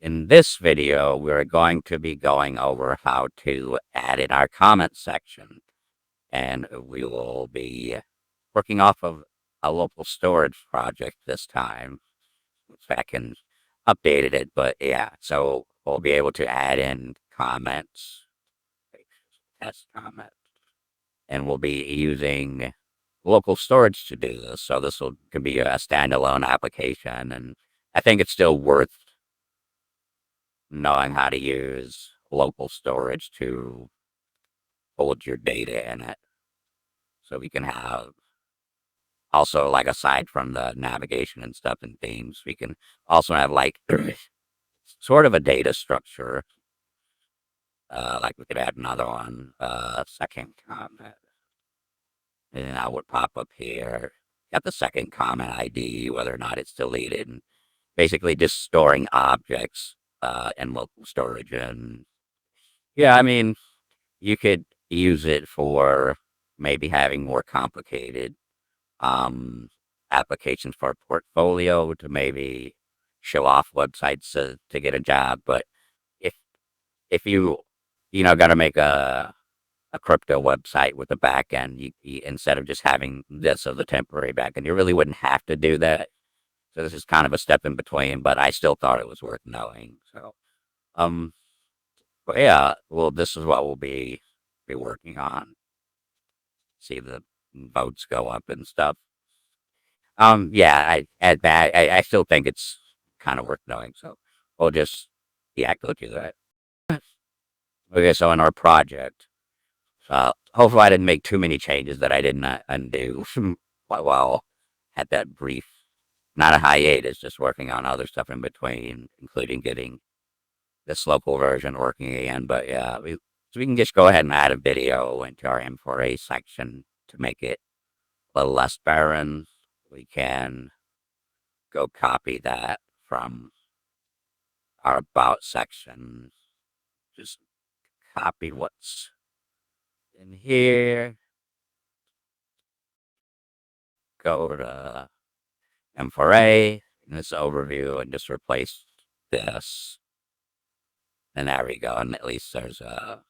In this video, we're going to be going over how to add in our comment section, and we will be working off of a local storage project this time. Back and updated it, but yeah, so we'll be able to add in comments, test comments, and we'll be using local storage to do this. So this could be a standalone application, and I think it's still worth knowing how to use local storage to hold your data in it. So we can have also, like, aside from the navigation and stuff and themes, we can also have like sort of a data structure. Like we could add another one, second comment, and that would pop up here. Got the second comment ID, whether or not it's deleted, and basically just storing objects in local storage. And yeah, I mean, you could use it for maybe having more complicated applications for a portfolio to maybe show off websites to get a job. But if if you got to make a crypto website with a backend, instead of just having this as a temporary backend, you really wouldn't have to do that. So this is kind of a step in between, but I still thought it was worth knowing. So, um, but yeah, well, this is what we'll be working on. See the votes go up and stuff. Yeah, I add that. I still think it's kind of worth knowing. So we'll just, yeah, go do that. Okay, so in our project, hopefully I didn't make too many changes that I didn't undo while had that brief, not a hiatus, just working on other stuff in between, including getting this local version working again. But yeah, so we can just go ahead and add a video into our M4A section to make it a little less barren. We can go copy that from our about section. Just copy what's in here. Go to M4A in this overview and just replace this. And there we go. And at least there's a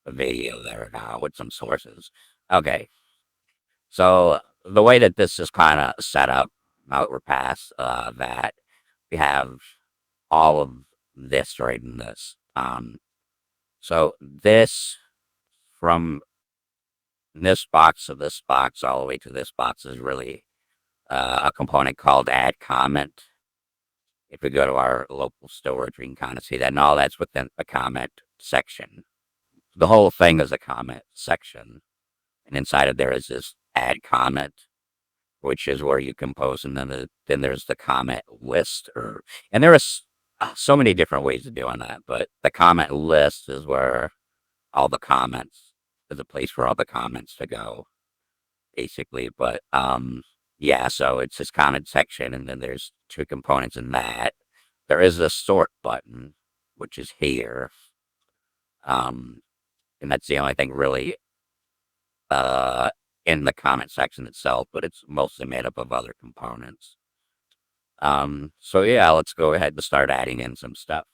video there now with some sources. Okay. So the way that this is kind of set up, now that we're past that, we have all of this right in this. So this, from this box to this box all the way to this box, is really a component called add comment. If we go to our local storage, we can kind of see that. And all that's within a comment section. The whole thing is a comment section. And inside of there is this add comment, which is where you compose. And then there's the comment list. And there is so many different ways of doing that. But the comment list is where all the comments, is a place for all the comments to go, basically. But yeah, so it's this comment section, and then there's two components in that. There is a sort button, which is here. And that's the only thing really in the comment section itself, but it's mostly made up of other components. So yeah, let's go ahead and start adding in some stuff.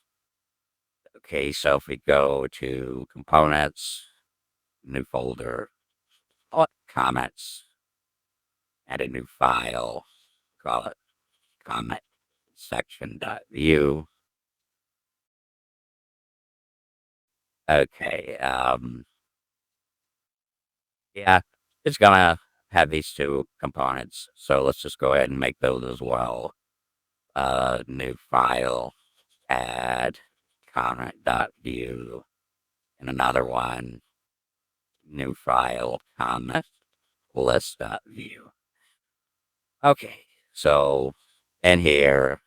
Okay, so if we go to components, new folder, comments, add a new file, call it comment section.vue. Okay, yeah, it's gonna have these two components, so let's just go ahead and make those as well. New file, add comment.vue, and another one, new file, comment list.vue. Okay, so in here,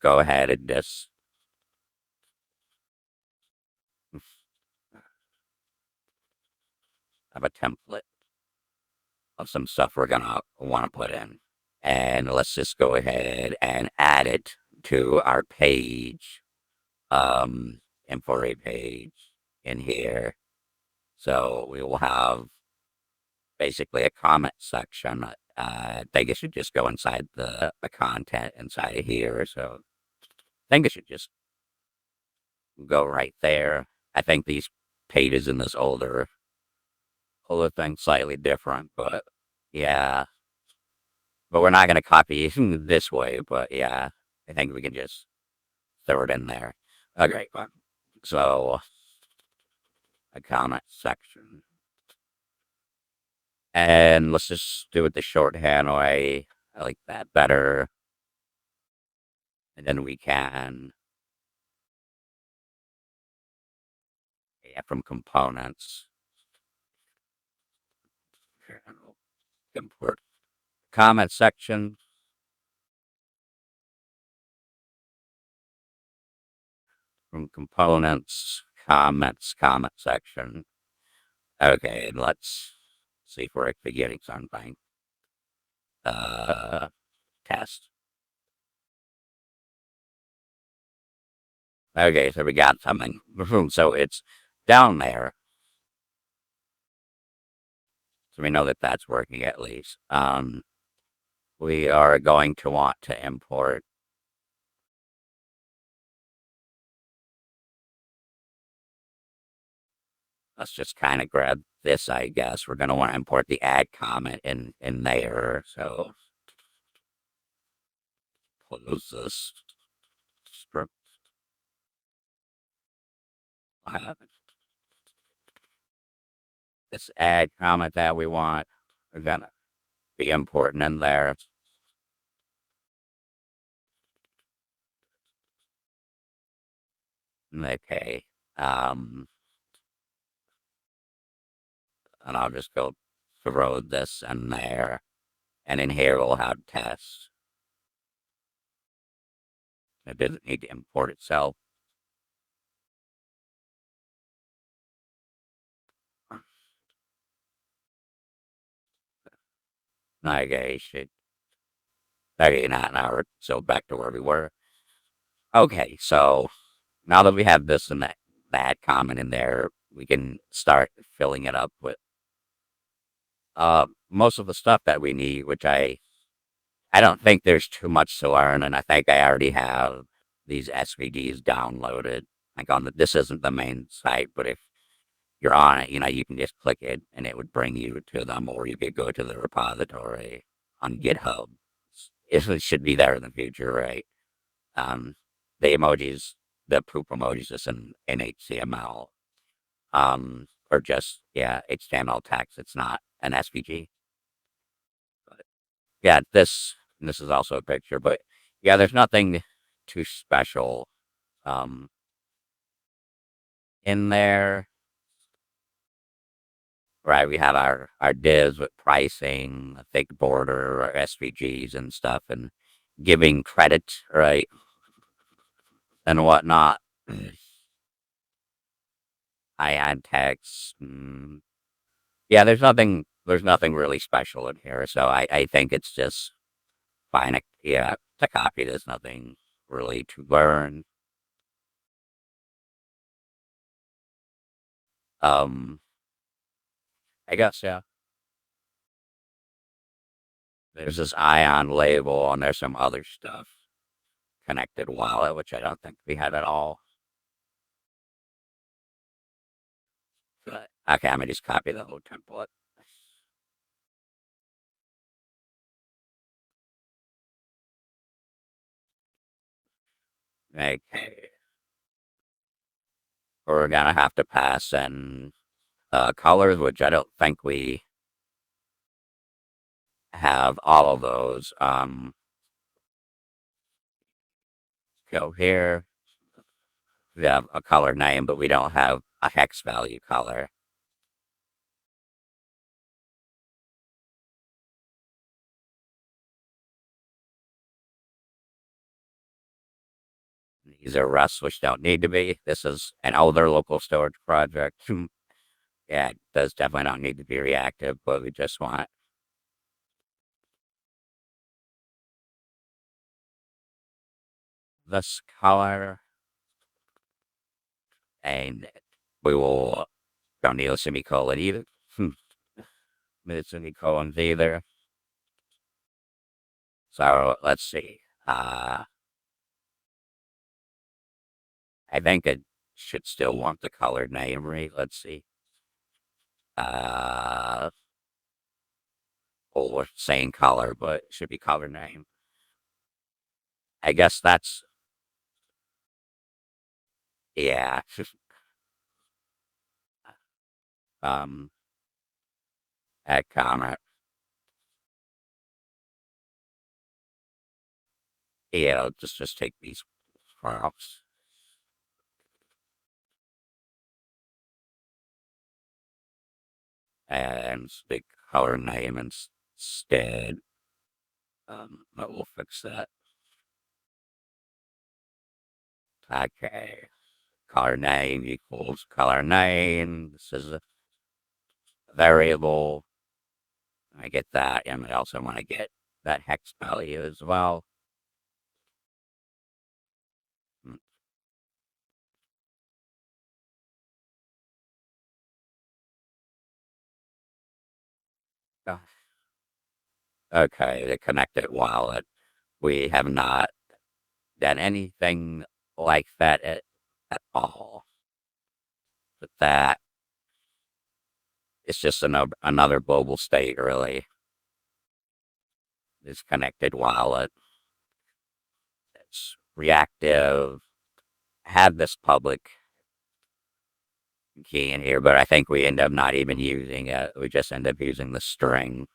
go ahead and just have a template of some stuff we're gonna want to put in. And let's just go ahead and add it to our page, M4A page in here. So we will have basically a comment section. I think it should just go inside the content inside of here. So think it should just go right there. I think these pages in this older thing slightly different, but yeah. But we're not going to copy this way, but yeah, I think we can just throw it in there. Okay, fine. So, a comment section. And let's just do it the shorthand way. I like that better. And then we can, yeah, from components, import comment section. From components, comments, comment section. Okay, let's see if we're forgetting something. Uh, test. Okay, so we got something. So it's down there. So we know that that's working at least. We are going to want to import. Let's just kind of grab this, I guess. We're going to want to import the add comment in there. So close this script. This add comment that we want. We're going to be important in there. Okay. Um, and I'll just go throw this in there. And in here we'll have tests. It doesn't need to import itself. Okay, shit. 39 hours. So back to where we were. Okay, so now that we have this and that comment in there, we can start filling it up with most of the stuff that we need, which I don't think there's too much to learn, and I think I already have these SVGs downloaded. Like this isn't the main site, but if you're on it, you can just click it and it would bring you to them, or you could go to the repository on GitHub. It should be there in the future, right? Um, the emojis, the poop emojis is in HTML, or just, yeah, HTML text. It's not an SVG. But yeah, this is also a picture, but yeah, there's nothing too special, um, in there. Right, we have our divs with pricing, a thick border, our SVGs and stuff, and giving credit, right, and whatnot. I add text. Yeah, there's nothing really special in here, so I think it's just fine. Yeah, to copy. There's nothing really to learn. Um, I guess, yeah. There's this ion label, and there's some other stuff. Connected wallet, which I don't think we had at all. But okay, I'm gonna just copy the whole template. Okay, we're gonna have to pass in colors, which I don't think we have all of those. Go here. We have a color name, but we don't have a hex value color. These are Rust, which don't need to be. This is an older local storage project. Yeah, it does definitely not need to be reactive, but we just want this color, and we will don't need a semicolon either. Need semicolons either. So let's see. I think it should still want the color name, right? Let's see. Well, we're saying color, but it should be color name. I guess that's, yeah. um, Add comment. Yeah, I'll just take these props and the color name instead. But we'll fix that. Okay. Color name equals color name. This is a variable. I get that, and I also want to get that hex value as well. Mm, uh, Okay, the connected wallet. We have not done anything like that at all. But that it's just another global state, really. This connected wallet. It's reactive. Have this public key in here, but I think we end up not even using it. We just end up using the string.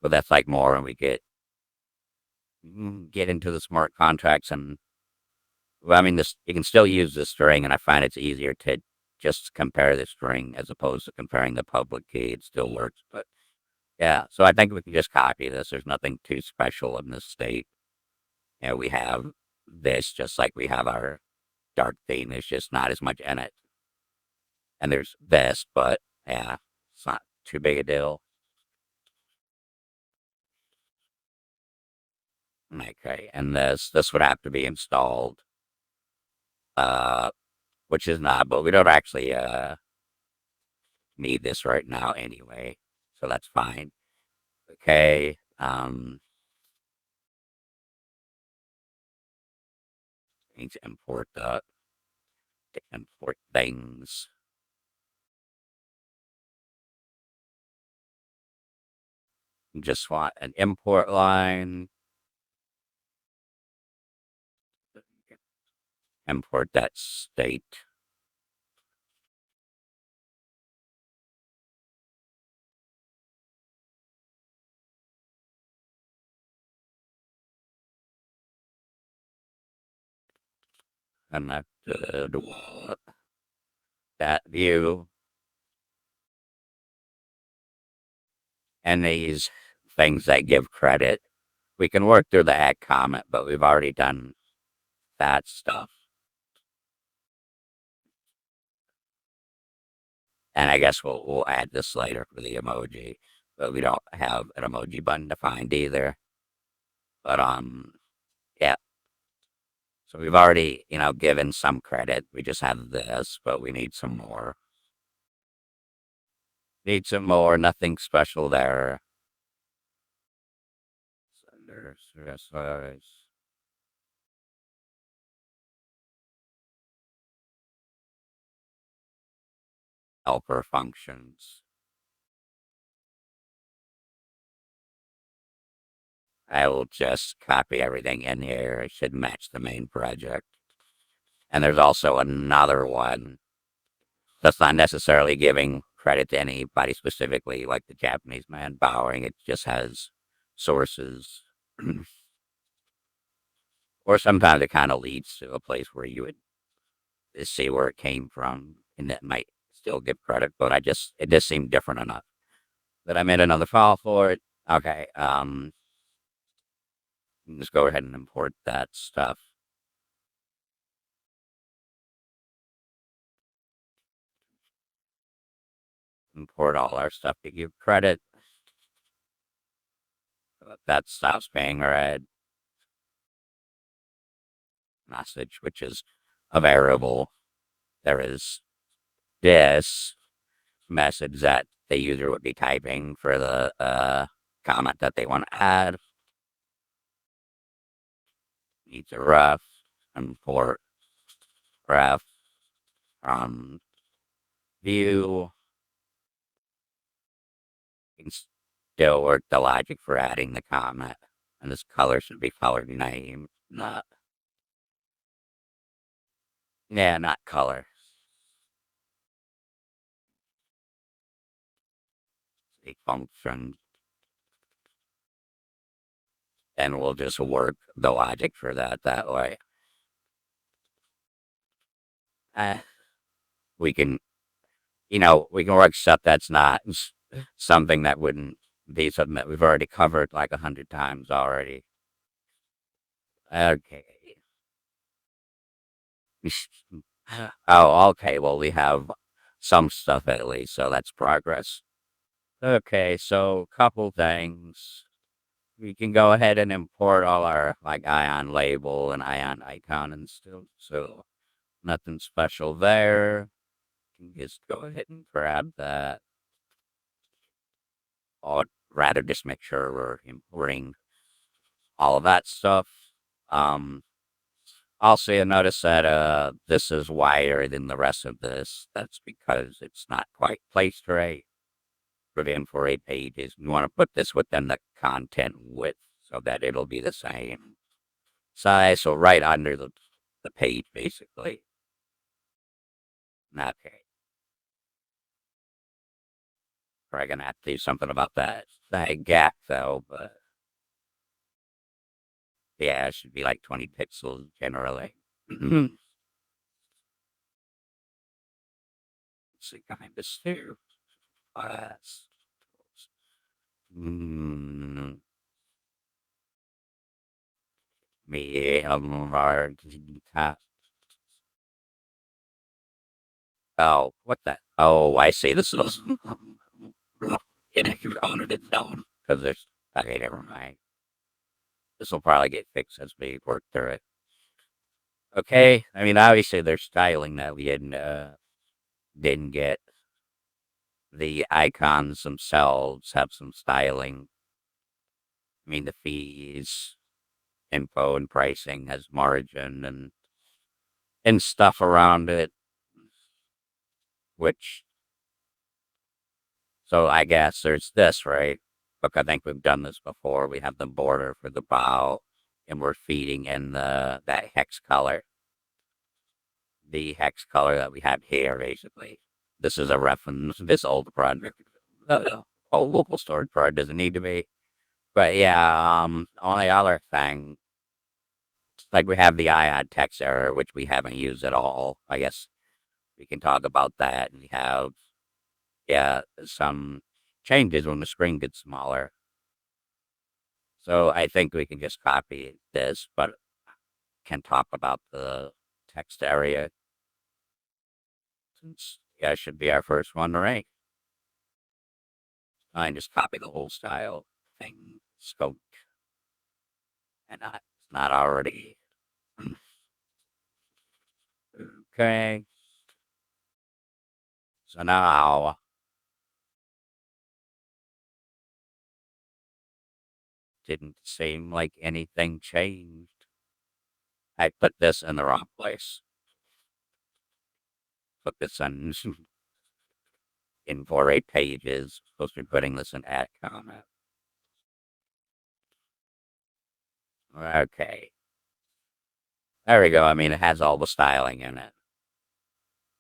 But that's like more when we get into the smart contracts and well, I mean this you can still use the string and I find it's easier to just compare the string as opposed to comparing the public key. It still works. But yeah, so I think we can just copy this. There's nothing too special in this state. We have this just like we have our dark theme. There's just not as much in it. And there's this, but yeah, it's not too big a deal. Okay, and this would have to be installed, uh, which is not, but we don't actually need this right now anyway, so that's fine. Okay, need to import things. Just want an import line. Import that state. Connected wallet. That view. And these things that give credit. We can work through the add comment, but we've already done that stuff. And I guess we'll add this later for the emoji, but we don't have an emoji button defined either. But yeah. So we've already given some credit. We just have this, but we need some more. Need some more. Nothing special there. Sender, size, helper functions. I will just copy everything in here. It should match the main project. And there's also another one that's not necessarily giving credit to anybody specifically, like the Japanese man bowing. It just has sources. Or sometimes it kind of leads to a place where you would see where it came from, and that might still give credit. But it just seemed different enough that I made another file for it. Okay, just go ahead and import that stuff. Import all our stuff to give credit. That stops being read. Message, which is a variable. There is this message that the user would be typing for the comment that they want to add. Needs a ref, import graph from view. You can still work the logic for adding the comment. And this color should be color name, not, yeah, not color. The function. And we'll just work the logic for that way. Uh, we can, we can work stuff that's not something that wouldn't be something that we've already covered like 100 times already. Okay. Oh, okay. Well, we have some stuff at least, so that's progress. Okay, so couple things. We can go ahead and import all our like ion label and ion icon and stuff. So nothing special there. Can just go ahead and grab that. Or rather just make sure we're importing all of that stuff. Um, Also, you'll notice that this is wider than the rest of this. That's because it's not quite placed right for the M4A pages. You want to put this within the content width so that it'll be the same size, so right under the page, basically. Okay. Probably going to have to do something about that gap, though, but yeah, it should be like 20 pixels generally. It's kind of stupid. Mm, me, oh, what the? Oh, I see. This is inaccurate its own because there's. Okay, never mind. This will probably get fixed as we work through it. Okay, I mean, obviously there's styling that we didn't get. The icons themselves have some styling. I mean, the fees, info, and pricing has margin and stuff around it, which, so I guess there's this, right? Look, I think we've done this before. We have the border for the bow, and we're feeding in that hex color. The hex color that we have here, basically. This is a reference. This old project. Local storage project doesn't need to be. But yeah, only other thing, like we have the ion text error, which we haven't used at all. I guess we can talk about that. And we have, yeah, some changes when the screen gets smaller. So I think we can just copy this, but can talk about the text area. Since, yeah, it should be our first one to rank. I just copy the whole style thing, scope, and it's not already. Okay. So now, didn't seem like anything changed. I put this in the wrong place. Put this in 4 pages. Supposed to be putting this in add comment. Okay. There we go. I mean, it has all the styling in it.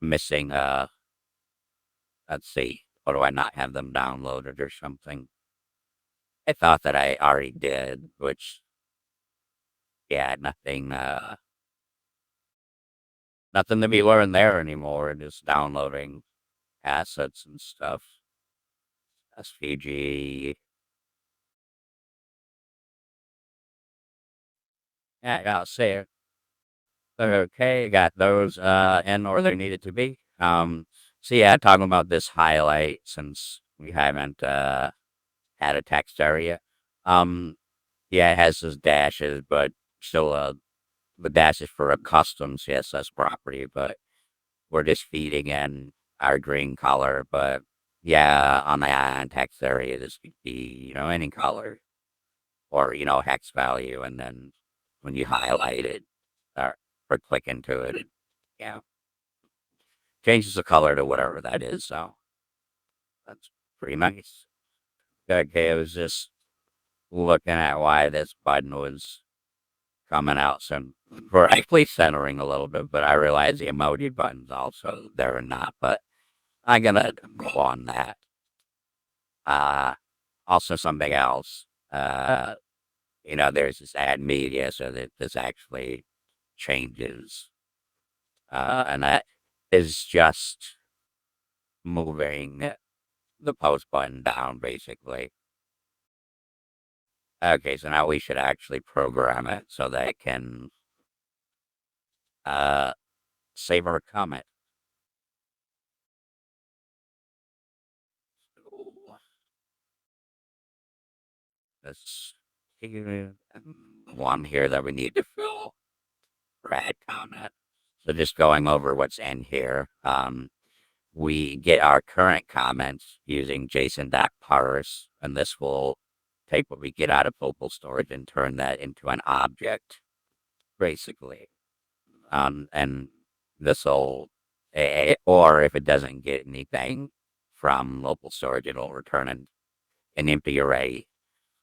Missing, let's see. Or do I not have them downloaded or something? I thought that I already did, which, yeah, nothing to be learned there anymore. Just downloading assets and stuff. SVG. Yeah, I'll say it. Okay, got those in where they needed to be. So yeah, talking about this highlight since we haven't had a text area. Um, yeah, it has those dashes, but still the dashes for a custom CSS property, but we're just feeding in our green color. But yeah, on the ion text area, this could be, any color or, hex value. And then when you highlight it or click into it, yeah, changes the color to whatever that is. So that's pretty nice. Okay, I was just looking at why this button was coming out so correctly centering a little bit, but I realize the emoji button's also there or not, but I'm gonna go on that. Uh, Also something else. There's this add media so that this actually changes. And that is just moving the post button down, basically. Okay, so now we should actually program it so that it can uh, save our comment. This one here that we need to fill for add comment. So just going over what's in here. We get our current comments using JSON.parse, and this will take what we get out of local storage and turn that into an object, basically. And this will, or if it doesn't get anything from local storage, it'll return an empty array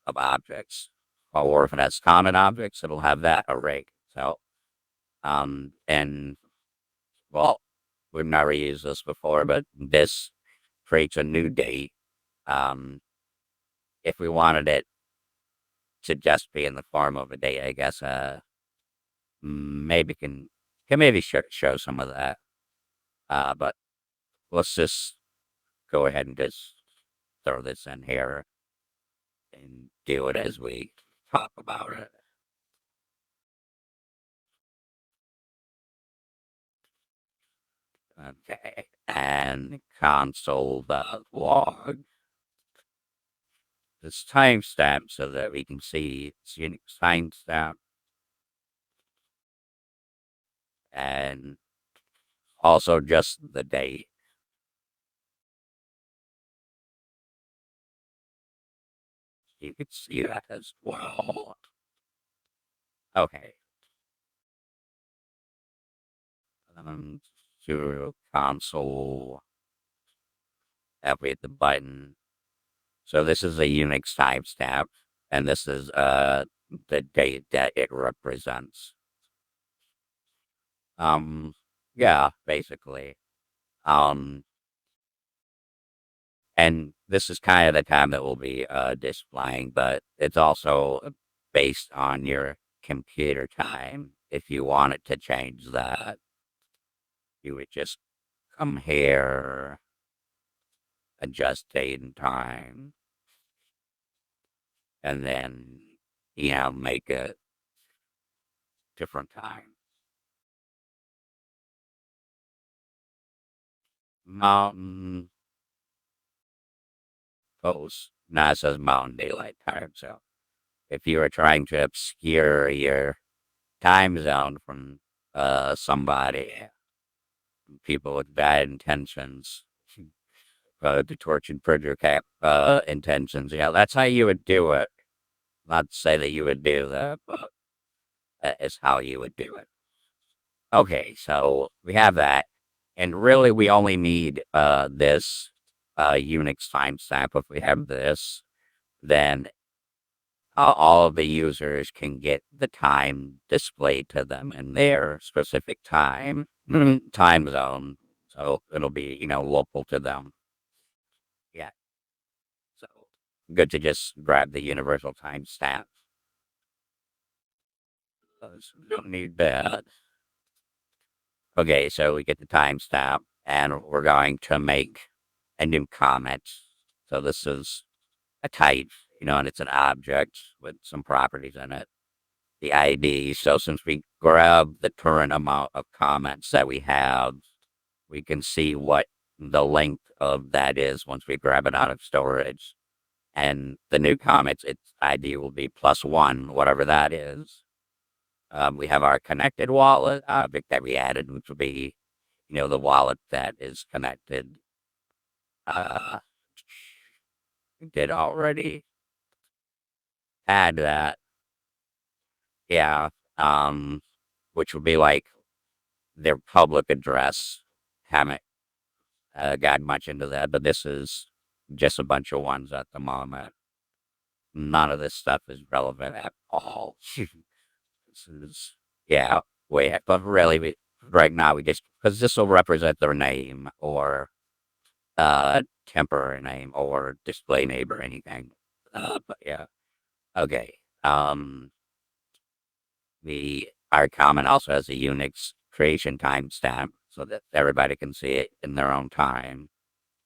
of objects. Or if it has common objects, it'll have that array. So, and well, we've never used this before, but this creates a new date. Um, if we wanted it to just be in the form of a date, I guess, maybe can maybe show some of that. But let's just go ahead and just throw this in here and do it as we talk about it. Okay, and console the log this timestamp so that we can see its unique timestamp and also just the date. You can see that as well. Okay. Um, to console, we hit the button. So this is a Unix timestamp, and this is the date that it represents. Um, yeah, basically. Um, and this is kind of the time that we'll be displaying, but it's also based on your computer time. If you wanted to change that, you would just come here, adjust date and time, and then, make a different time. Mountain Coast. Now it says Mountain Daylight Time. So if you were trying to obscure your time zone from somebody, people with bad intentions, the torch and prejudice intentions, that's how you would do it. Not to say that you would do that, but that is how you would do it. Okay, so we have that. And really, we only need this Unix timestamp. If we have this, then all of the users can get the time displayed to them in their specific time zone. So it'll be, local to them. Yeah. So good to just grab the universal timestamp. So we don't need that. Okay, so we get the timestamp, and we're going to make a new comment. So this is a type, and it's an object with some properties in it. The ID. So since we grab the current amount of comments that we have, we can see what the length of that is once we grab it out of storage. And the new comments, its ID will be +1, whatever that is. We have our connected wallet object that we added, which will be, the wallet that is connected. Uh, we did already add that. Yeah. Which would be like their public address. Haven't got much into that, but this is just a bunch of ones at the moment. None of this stuff is relevant at all. This is, yeah, but really, right now we just, because this will represent their name or temporary name or display name or anything. But yeah, okay. Our comment also has a Unix creation timestamp so that everybody can see it in their own time.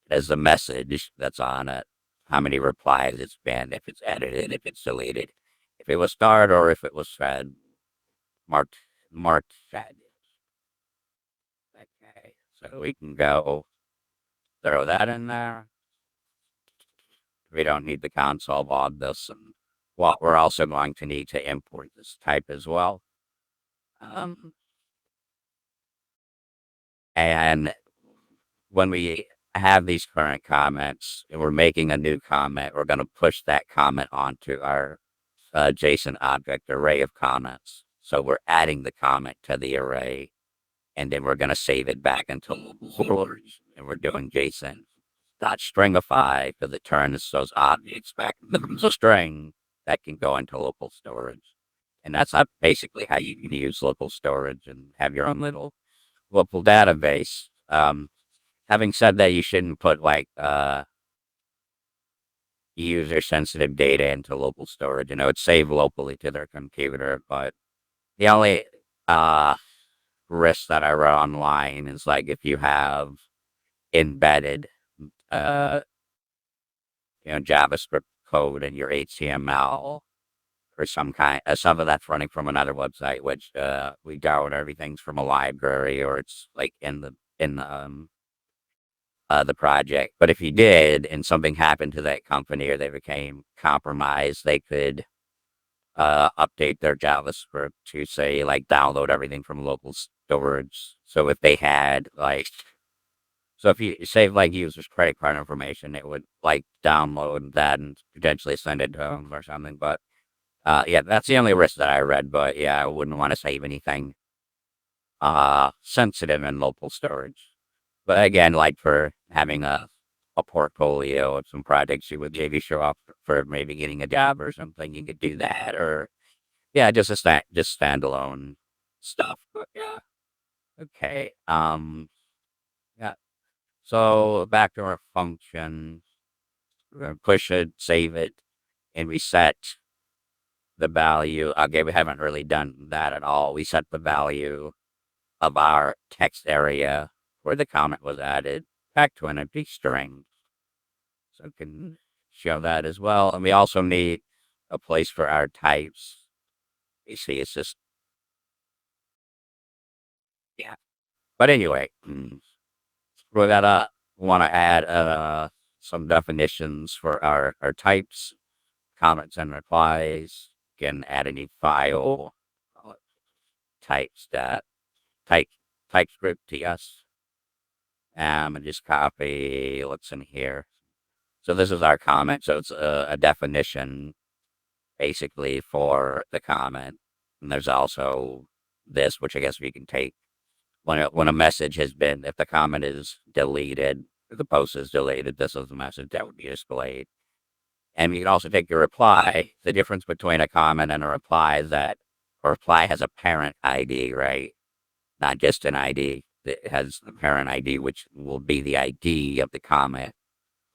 There's a message that's on it, how many replies it's been, if it's edited, if it's deleted, if it was starred or if it was fed, marked, marked fed. Okay, so we can go throw that in there. We don't need the console log this, and what we're also going to need to import this type as well. Um, and when we have these current comments and we're making a new comment, we're going to push that comment onto our JSON object array of comments. So we're adding the comment to the array, and then we're going to save it back into local storage. And we're doing JSON dot stringify because it turns those objects back into a string that can go into local storage. And that's basically how you can use local storage and have your own little local database. Having said that, you shouldn't put like user sensitive data into local storage. You know, it's saved locally to their computer, but the only uh, risk that I read online is like if you have embedded uh, JavaScript code in your HTML or some of that's running from another website, which we download everything's from a library or it's like in the project. But if you did and something happened to that company or they became compromised, they could update their JavaScript to say like download everything from local storage. So if they had like, so if you save like users' credit card information, it would like download that and potentially send it to them or something. But yeah, that's the only risk that I read. But yeah, I wouldn't want to save anything sensitive in local storage. But again, like for having a portfolio of some projects you would maybe show off for maybe getting a job or something, you could do that. Or yeah, just standalone stuff. But yeah, okay. Yeah. So back to our function, we're gonna push it, save it, and we set the value. Okay, we haven't really done that at all. We set the value of our text area where the comment was added back to an empty string. So we can show that as well. And we also need a place for our types. You see, it's just, yeah. But anyway, we're gonna want to add some definitions for our types, comments, and replies. You can add any file, types that type TypeScript TS, and just copy what's in here. So this is our comment. So it's a definition basically for the comment. And there's also this, which I guess we can take when a message has been, if the comment is deleted, if the post is deleted, this is the message that would be displayed. And you can also take your reply. The difference between a comment and a reply is that a reply has a parent ID, right? Not just an ID. It has the parent ID, which will be the ID of the comment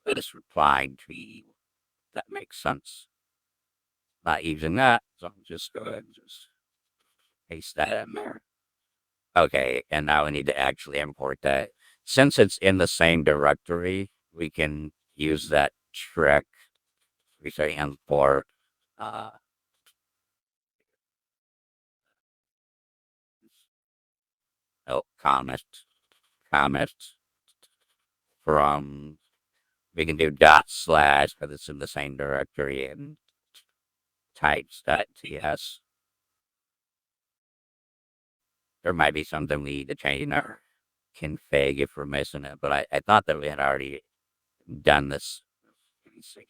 that is replying to you. That makes sense. Not using that, so I'm just go ahead and just paste that in there. Okay, and now we need to actually import that. Since it's in the same directory, we can use that trick. We say import uh, comment from, we can do dot slash because it's in the same directory and types.ts. There might be something we need to change in our config if we're missing it, but I thought that we had already done this. Let me see.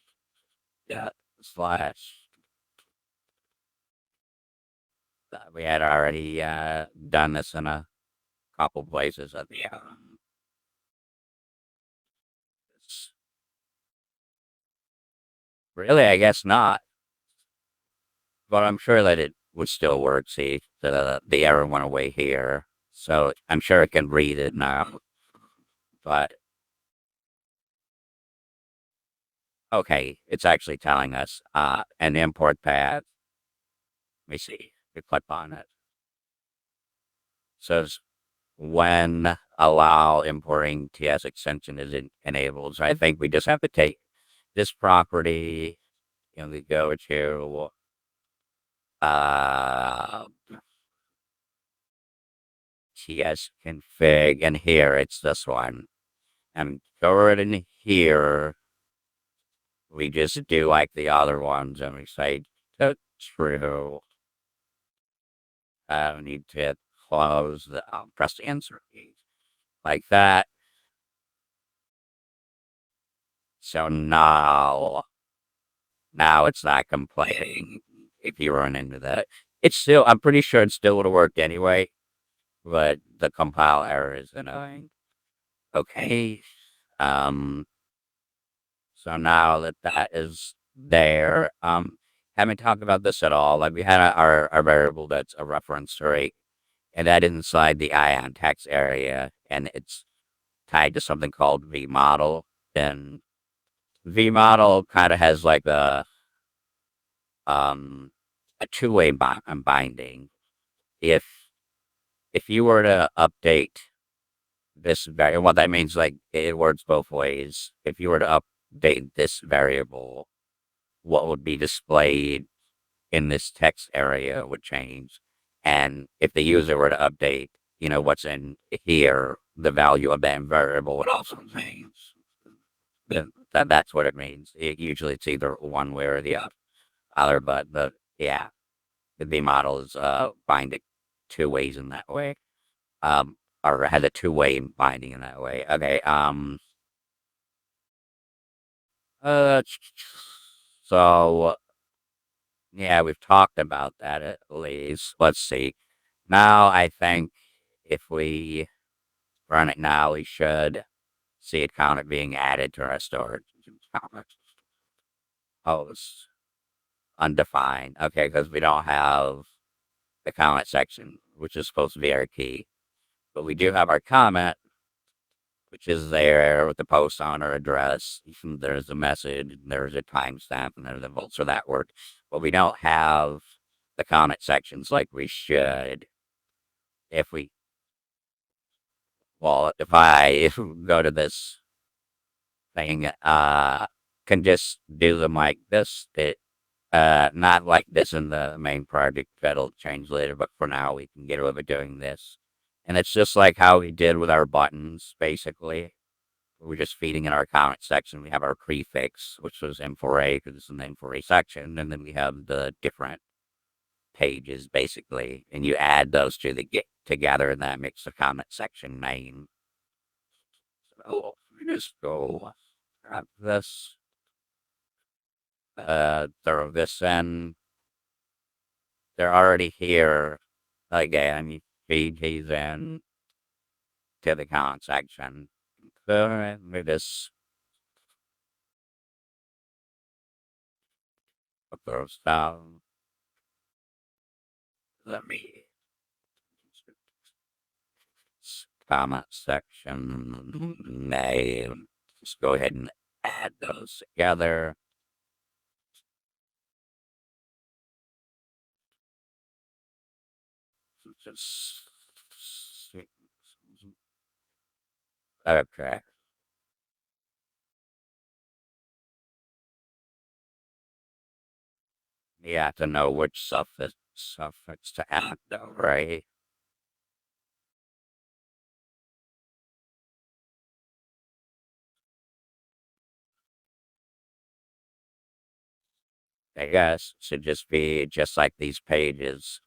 Dot slash. We had already done this in a couple places at the really, I guess not, but I'm sure that it would still work. See, the error went away here, so I'm sure it can read it now. But okay, it's actually telling us an import path. Let me see. We click on it. Says when allow importing TS extension is enabled. So I think we just have to take this property and we go to uh, TS config, and here it's this one. And go right in here. We just do like the other ones, and we say true. I need to close the press the answer key like that. So now it's not complaining if you run into that. It's still, I'm pretty sure it still would have worked anyway, but the compile error is annoying. Okay. Um, so now that that is there, haven't talked about this at all. Like we had our variable that's a reference rate, and that inside the ion text area, and it's tied to something called vmodel. And vmodel kind of has like um, a two-way binding. If if you were to update this variable, what that means, like it works both ways. If you were to update this variable, what would be displayed in this text area would change. And if the user were to update, what's in here, the value of that variable would also change. That's what it means. Usually it's either one way or the other, but yeah, the model is binding two ways in that way. Or has a two-way binding in that way. Okay. Uh. So yeah, we've talked about that at least. Let's see. Now I think if we run it now, we should see it count it being added to our storage. Oh, it's undefined. Okay, because we don't have the comment section, which is supposed to be our key. But we do have our comment, which is there with the post on our address. There's a message, there's a timestamp, and there's a volt, so that works. But we don't have the comment sections like we should. If we, well, if I go to this thing, can just do them like this. Not like this in the main project. That'll change later, but for now we can get away with doing this. And it's just like how we did with our buttons, basically. We're just feeding in our comment section. We have our prefix, which was M4A, because it's in the M4A section, and then we have the different pages, basically. And you add those two to get together, and that makes the comment section name. So we just go grab this, throw this in. They're already here. Again, you feed these in to the comment section. So we just throw stuff. Let me comment section name. Just go ahead and add those together. Just okay. You have to know which suffix to add, though, right? I guess it should just be just like these pages.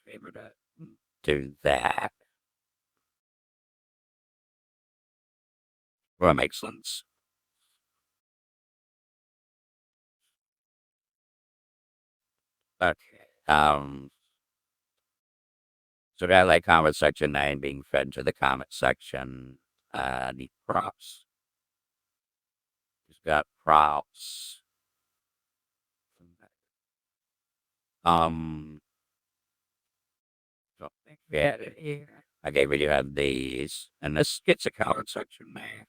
Able to do that. Well, it makes sense. Okay. So that like comment section name being fed to the comment section, the props. We've got props. Um, don't think we had it here. Okay, we do have these, and this gets a comment section there.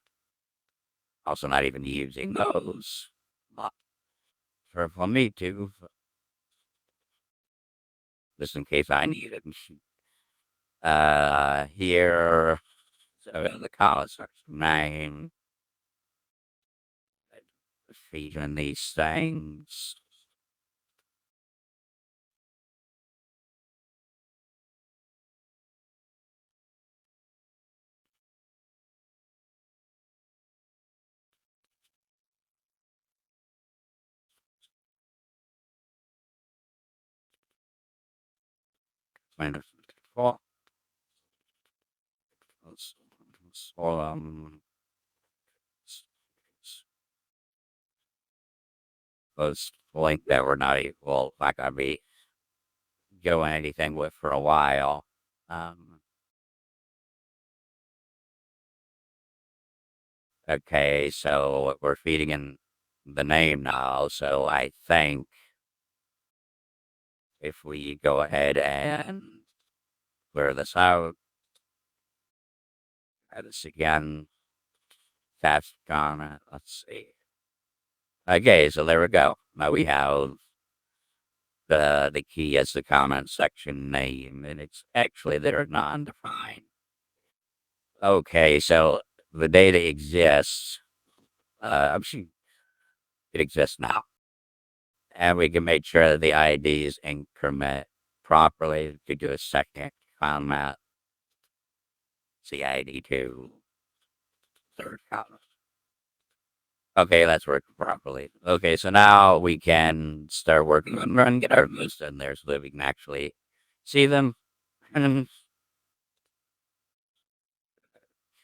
Also, not even using those. But for me to, just in case I need it. Here, so the comment section name. Feeding these things. Kind of, well, so, those link that we're not well, not gonna be doing anything with for a while. Um, okay, so we're feeding in the name now. So I think if we go ahead and clear this out, try this again, that's gonna, let's see. Okay, so there we go. Now we have the key as the comment section name, and it's actually they're non-defined. Okay, so the data exists. I'm sure it exists now, and we can make sure that the IDs increment properly to do a second comment. See ID to third comment. Okay, that's working properly. Okay, so now we can start working on run get our list in there so that we can actually see them. And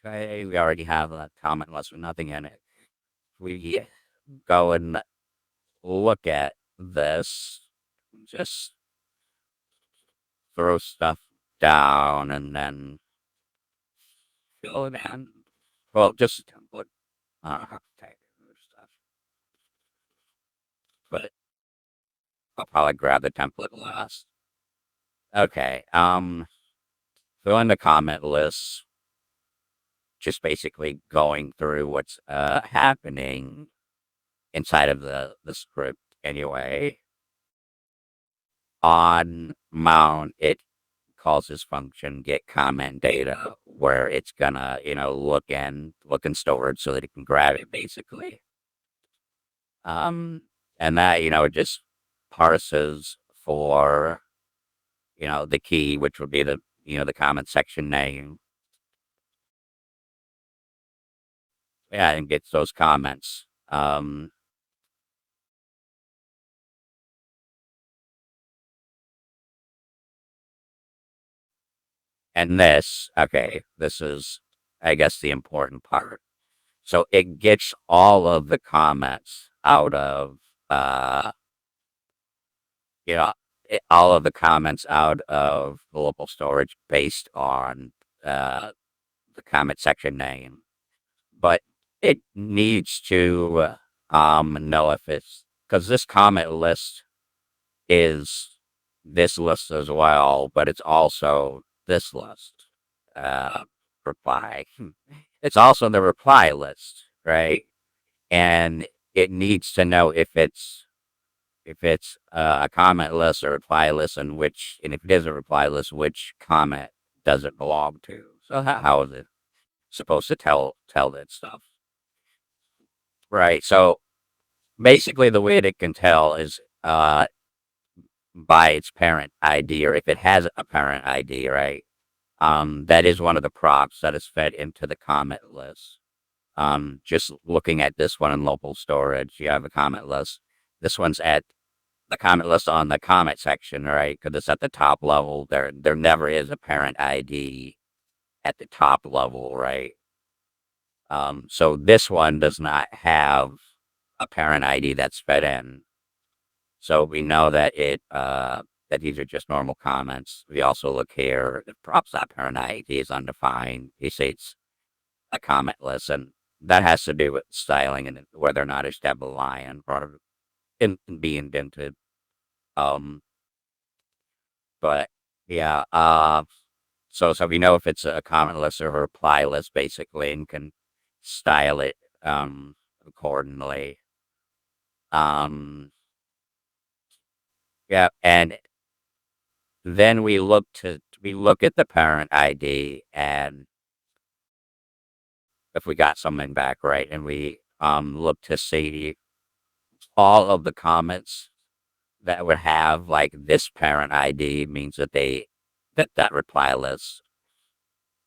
okay, we already have a comment list with nothing in it. We go and look at this, just throw stuff down and then fill it in. Well, just a template. Okay, stuff. But I'll probably grab the template last. Okay, fill in the comment list. Just basically going through what's happening inside of the script anyway. On mount, it calls this function get comment data, where it's gonna look in storage so that it can grab it basically. And that it just parses for the key, which would be the comment section name. Yeah, and gets those comments. And this is, I guess, the important part. So it gets all of the comments out of, uh, you know, all of the comments out of the local storage based on uh, the comment section name. But it needs to know if it's because this comment list is this list as well, but it's also this list. Reply. It's also the reply list, right? And it needs to know if it's a comment list or reply list, and if it is a reply list, which comment does it belong to? So how is it supposed to tell that stuff? Right. So basically, the way that it can tell is by its parent ID, or if it has a parent ID, right? That is one of the props that is fed into the comment list. Just looking at this one in local storage, you have a comment list. This one's at the comment list on the comment section, right? Because it's at the top level. There never is a parent ID at the top level, right? So this one does not have a parent ID that's fed in. So we know that that these are just normal comments. We also look here, the props.parent ID is undefined. You see it's a comment list, and that has to do with styling and whether or not it's double line or be indented. Um, but yeah, so we know if it's a comment list or a reply list, basically, and can style it accordingly. Um, yeah, and then we look at the parent ID, and if we got something back right, and we look to see all of the comments that would have like this parent ID means that that reply list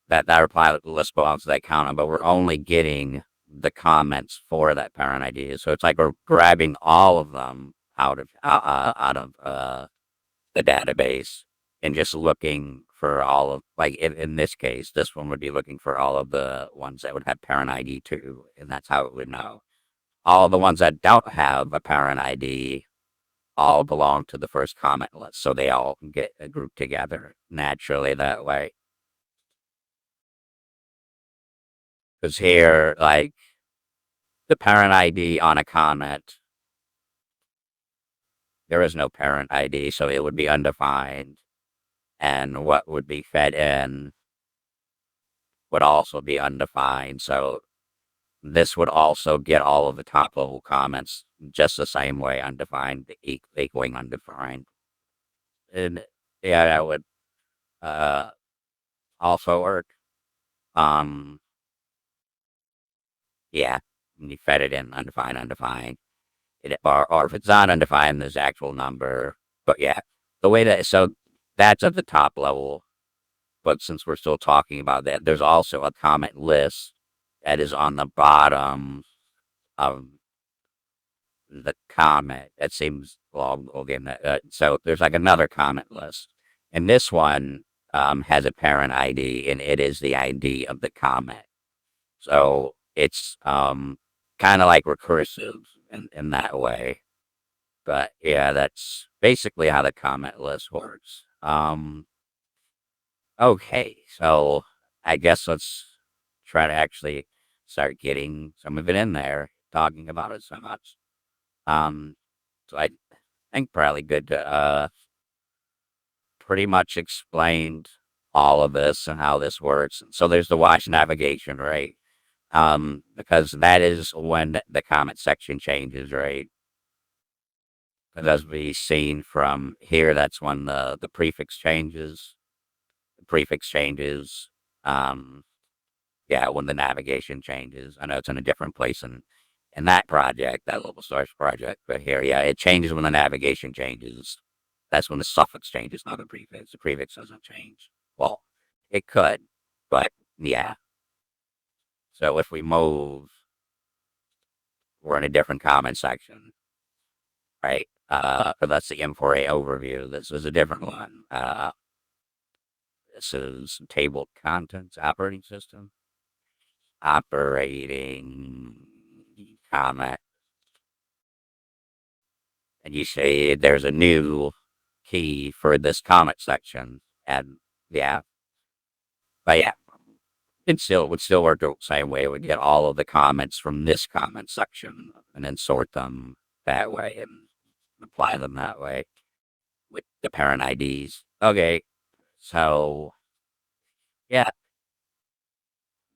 that reply list belongs to that counter, but we're only getting the comments for that parent ID. So it's like we're grabbing all of them out of the database and just looking for all of, like in this case, this one would be looking for all of the ones that would have parent ID too, and that's how it would know. All the ones that don't have a parent ID all belong to the first comment list, so they all get grouped together naturally that way. Because here, like the parent ID on a comment, there is no parent ID, so it would be undefined, and what would be fed in would also be undefined. So this would also get all of the top level comments just the same way, undefined, equaling undefined. And yeah, that would uh, also work. Um, yeah, and you fed it in undefined, undefined. Or if it's not undefined, there's actual number. But yeah, the way that, so that's at the top level. But since we're still talking about that, there's also a comment list that is on the bottom of the comment. That seems long again. So there's like another comment list. And this one has a parent ID, and it is the ID of the comment. So it's kind of like recursive in that way. But yeah, that's basically how the comment list works. Okay, so I guess let's try to actually start getting some of it in there, talking about it so much. Um, so I think probably good to pretty much explained all of this and how this works. So there's the watch navigation, right? Because that is when the comment section changes, right? Because as we've seen from here, that's when the prefix changes. The prefix changes. Um, yeah, when the navigation changes. I know it's in a different place in that project, that local source project, but here, yeah, it changes when the navigation changes. That's when the suffix changes, not the prefix. The prefix doesn't change. Well, it could, but yeah. So if we move, we're in a different comment section, right? So that's the M4A overview. This is a different one. This is table contents operating system. Operating comment. And you say there's a new key for this comment section. And yeah, but yeah, it would still work the same way. It would get all of the comments from this comment section and then sort them that way and apply them that way with the parent IDs. Okay, so yeah,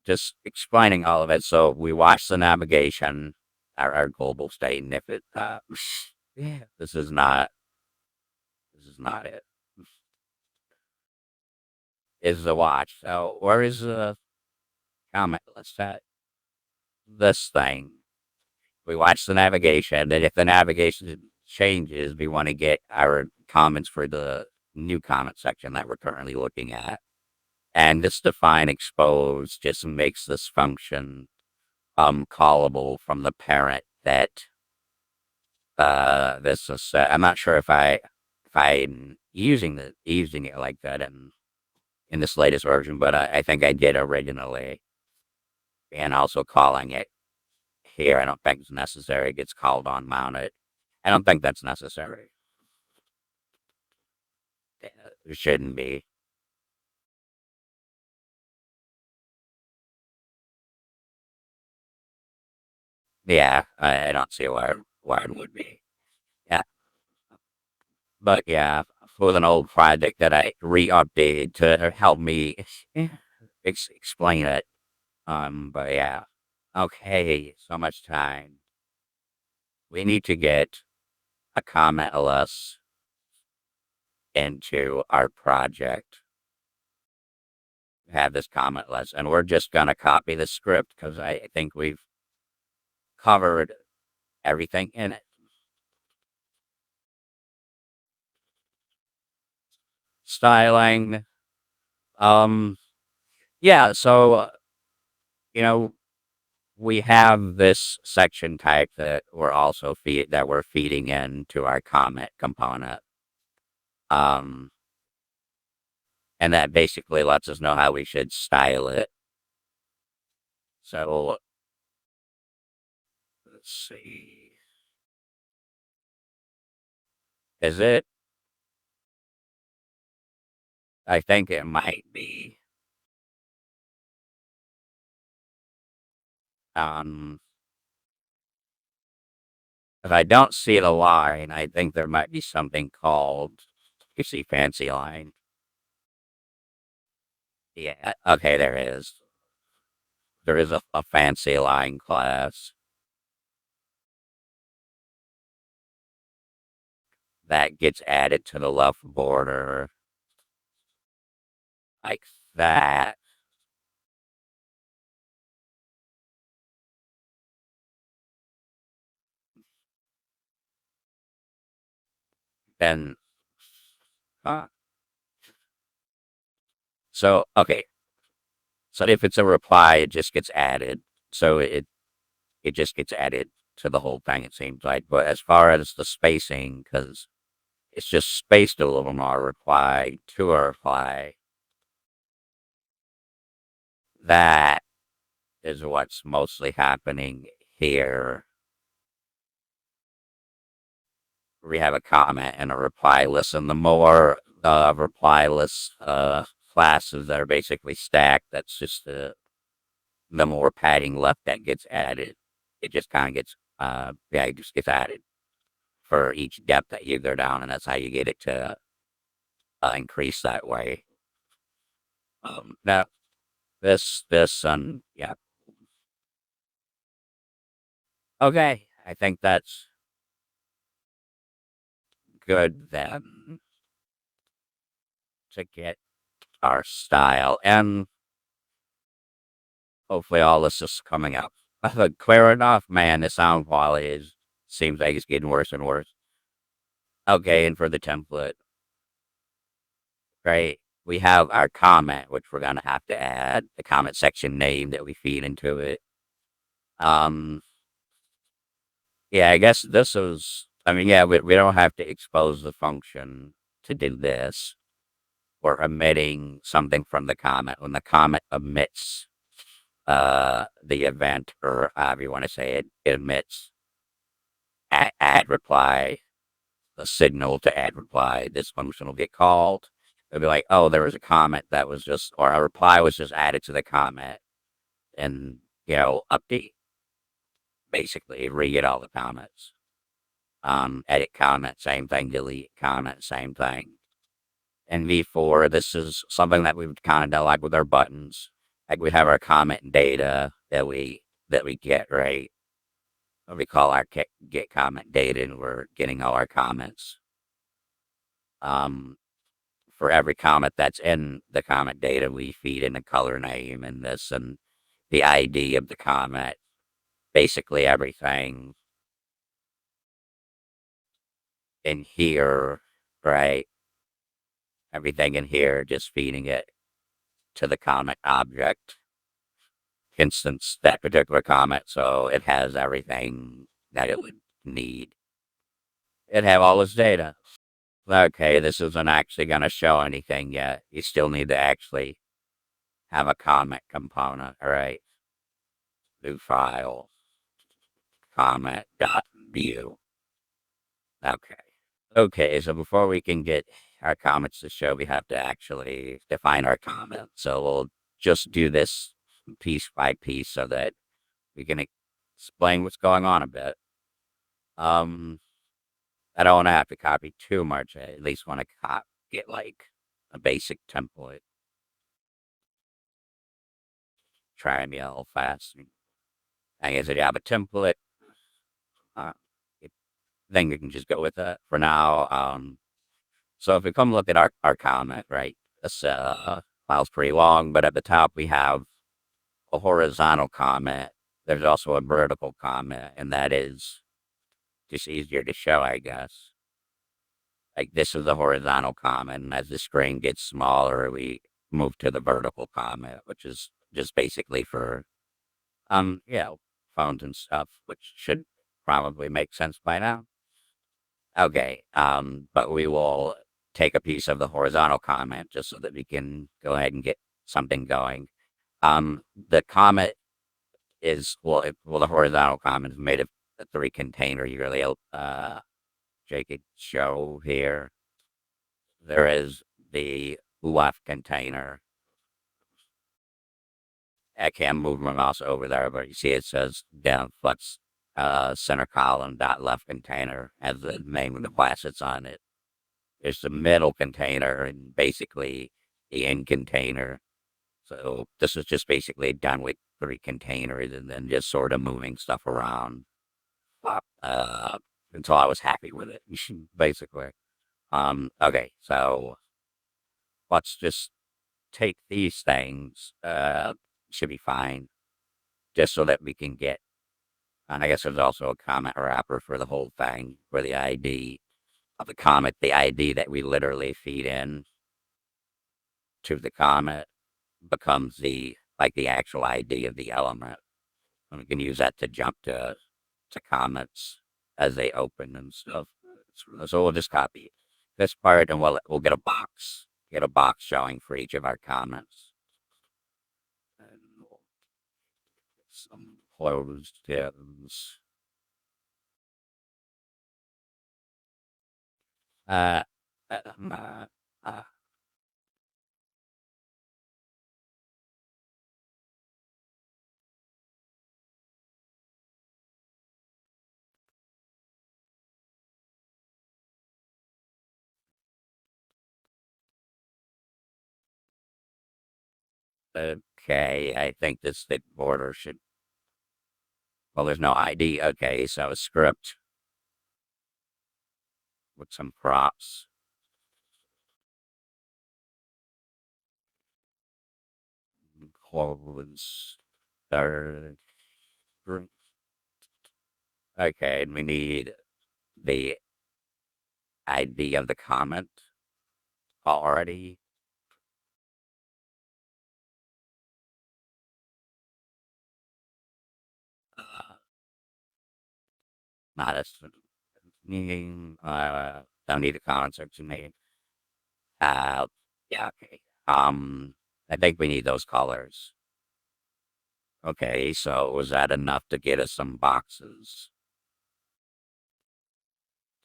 just explaining all of it. So we watch the navigation, our global state, and if it, yeah, this is not it. Is the watch. So where is the comment? Let's set this thing. We watch the navigation, and if the navigation changes, we want to get our comments for the new comment section that we're currently looking at. And this define expose just makes this function callable from the parent that this is set. I'm not sure if I'm using it like that in this latest version, but I think I did originally. And also calling it here, I don't think it's necessary. It gets called on mounted. I don't think that's necessary. It shouldn't be. Yeah, I don't see why it would be. Yeah, but yeah, with an old project that I re-updated to help me explain it. But yeah, okay, so much time. We need to get a comment list into our project. Have this comment list, and we're just gonna copy the script because I think we've covered everything in it. Styling. Um, yeah, so you know, we have this section type that we're feeding into our comment component. Um, and that basically lets us know how we should style it. So let's see. Is it? I think it might be. Um, if I don't see the line, I think there might be something called, you see fancy line. Yeah, okay, there is. There is a fancy line class that gets added to the left border like that. Then, uh, so, okay. So if it's a reply, it just gets added. So it just gets added to the whole thing, it seems like. But as far as the spacing, because it's just spaced a little more reply to a reply, that is what's mostly happening here. We have a comment and a reply list, and the more reply list classes that are basically stacked, that's just the more padding left that gets added. It just kind of gets, yeah, it just gets added for each depth that you go down, and that's how you get it to increase that way. Now yeah, okay. I think that's good then to get our style, and hopefully all this is coming up clear enough. Man, the sound quality seems like it's getting worse and worse. Okay, and for the template, right? We have our comment, which we're gonna have to add the comment section name that we feed into it. Um, yeah, I guess this is. I mean, yeah, we don't have to expose the function to do this. We're emitting something from the comment. When the comment emits the event, or however you want to say it, it emits add reply, the signal to add reply. This function will get called. It'll be like, oh, there was a comment that was just, or a reply was just added to the comment, and update, basically read all the comments. Edit comment, same thing. Delete comment, same thing. In V4, this is something that we've kind of done like with our buttons. Like we have our comment data that we get, right. We call our get comment data, and we're getting all our comments. Um, for every comment that's in the comment data, we feed in a color name and this and the ID of the comment. Basically everything in here, right? Everything in here, just feeding it to the comment object instance, that particular comment, so it has everything that it would need. It have all its data. Okay, this isn't actually going to show anything yet. You still need to actually have a comment component, all right? New file, comment.vue. Okay. Okay, so before we can get our comments to show, we have to actually define our comment. So we'll just do this piece by piece so that we can explain what's going on a bit. I don't want to have to copy too much. I at least want to get like a basic template. Try and be a little fast. I guess if you have a template, uh, it, then you can just go with that for now. So if we come look at our comment, right, this file's pretty long, but at the top we have a horizontal comment. There's also a vertical comment, and that is just easier to show, I guess. Like this is the horizontal comment, and as the screen gets smaller, we move to the vertical comment, which is just basically for yeah, phones and stuff, which should probably make sense by now. Okay, but we will take a piece of the horizontal comment just so that we can go ahead and get something going. The comment is the horizontal comment is made of the three container. You really Jake could show here. There is the left container. I can't move my mouse over there, but you see it says down flex center column dot left container as the name of the class that's on it. There's the middle container and basically the end container. So this is just basically done with three containers and then just sort of moving stuff around uh, until I was happy with it, basically. Okay, so let's just take these things. Should be fine, just so that we can get. And I guess there's also a comment wrapper for the whole thing for the ID of the comment, the ID that we literally feed in to the comment becomes the actual ID of the element. And we can use that to jump to comments as they open and stuff. So we'll just copy this part and we'll get a box showing for each of our comments. And we'll get some closed divs. Uh, uh, uh, uh, okay, I think this thick border should. Well, there's no ID. Okay, so a script with some props. Close. Third. Okay, and we need the ID of the comment already. Uh, not a needing. Don't need a comment section name. Uh, yeah. Okay. I think we need those colors. Okay, so was that enough to get us some boxes?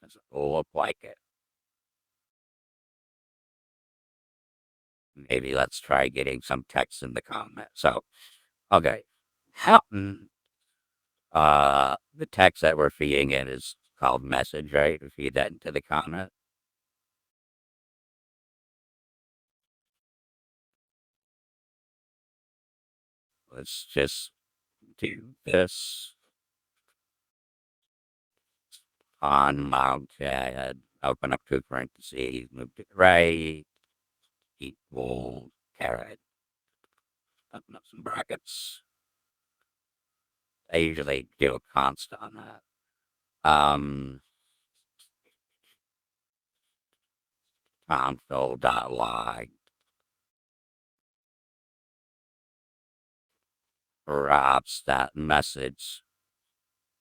Does it look like it? Maybe let's try getting some text in the comment. So, okay. How, the text that we're feeding in is called message, right? We feed that into the comment. Let's just do this on mounted. Open up two parentheses, move to the right, equal caret. Open up some brackets. I usually do a const on that. Um, console.log drops that message,